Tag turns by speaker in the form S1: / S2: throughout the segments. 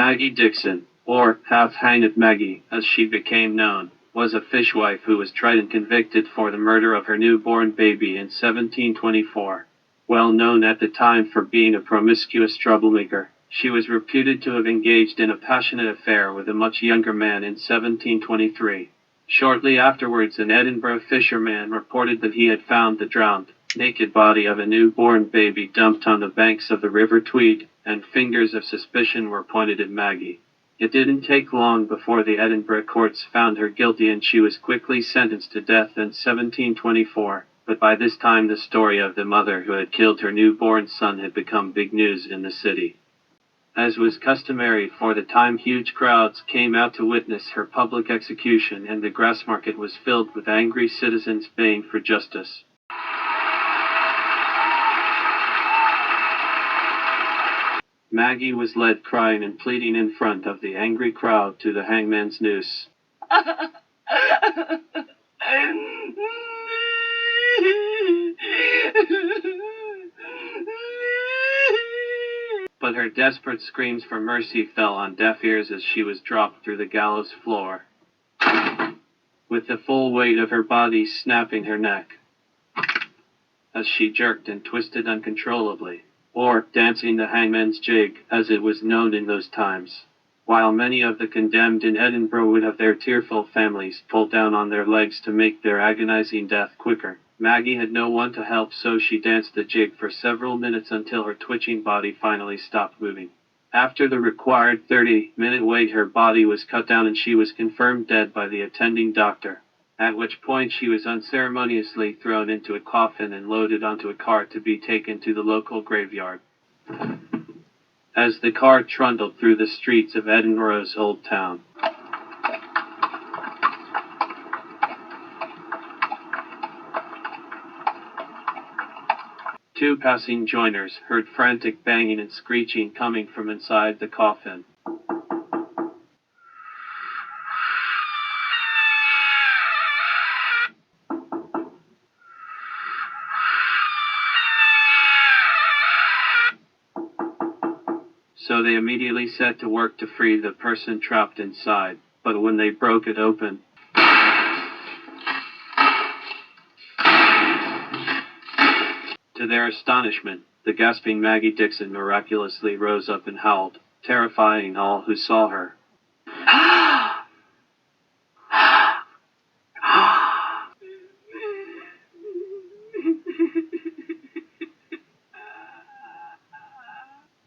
S1: Maggie Dixon, or Half-Hanged Maggie, as she became known, was a fishwife who was tried and convicted for the murder of her newborn baby in 1724. Well known at the time for being a promiscuous troublemaker, she was reputed to have engaged in a passionate affair with a much younger man in 1723. Shortly afterwards, an Edinburgh fisherman reported that he had found the drowned, naked body of a newborn baby dumped on the banks of the River Tweed, and fingers of suspicion were pointed at Maggie. It didn't take long before the Edinburgh courts found her guilty, and she was quickly sentenced to death in 1724, but by this time the story of the mother who had killed her newborn son had become big news in the city. As was customary for the time, huge crowds came out to witness her public execution, and the Grassmarket was filled with angry citizens baying for justice. Maggie was led crying and pleading in front of the angry crowd to the hangman's noose. But her desperate screams for mercy fell on deaf ears as she was dropped through the gallows floor, with the full weight of her body snapping her neck, as she jerked and twisted uncontrollably, or dancing the hangman's jig, as it was known in those times. While many of the condemned in Edinburgh would have their tearful families pulled down on their legs to make their agonizing death quicker, Maggie had no one to help, so she danced the jig for several minutes until her twitching body finally stopped moving. After the required 30-minute wait, her body was cut down and she was confirmed dead by the attending doctor, at which point she was unceremoniously thrown into a coffin and loaded onto a cart to be taken to the local graveyard. As the car trundled through the streets of Edinburgh's Old Town, two passing joiners heard frantic banging and screeching coming from inside the coffin. So they immediately set to work to free the person trapped inside, but when they broke it open, to their astonishment, the gasping Maggie Dixon miraculously rose up and howled, terrifying all who saw her.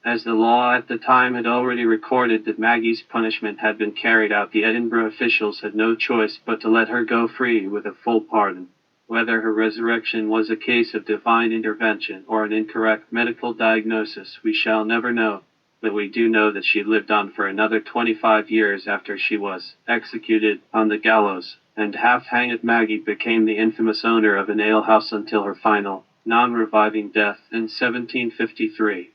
S1: As the law at the time had already recorded that Maggie's punishment had been carried out, the Edinburgh officials had no choice but to let her go free with a full pardon. Whether her resurrection was a case of divine intervention or an incorrect medical diagnosis, we shall never know, but we do know that she lived on for another 25 years after she was executed on the gallows, and Half-Hanged Maggie became the infamous owner of an alehouse until her final, non-reviving death in 1753.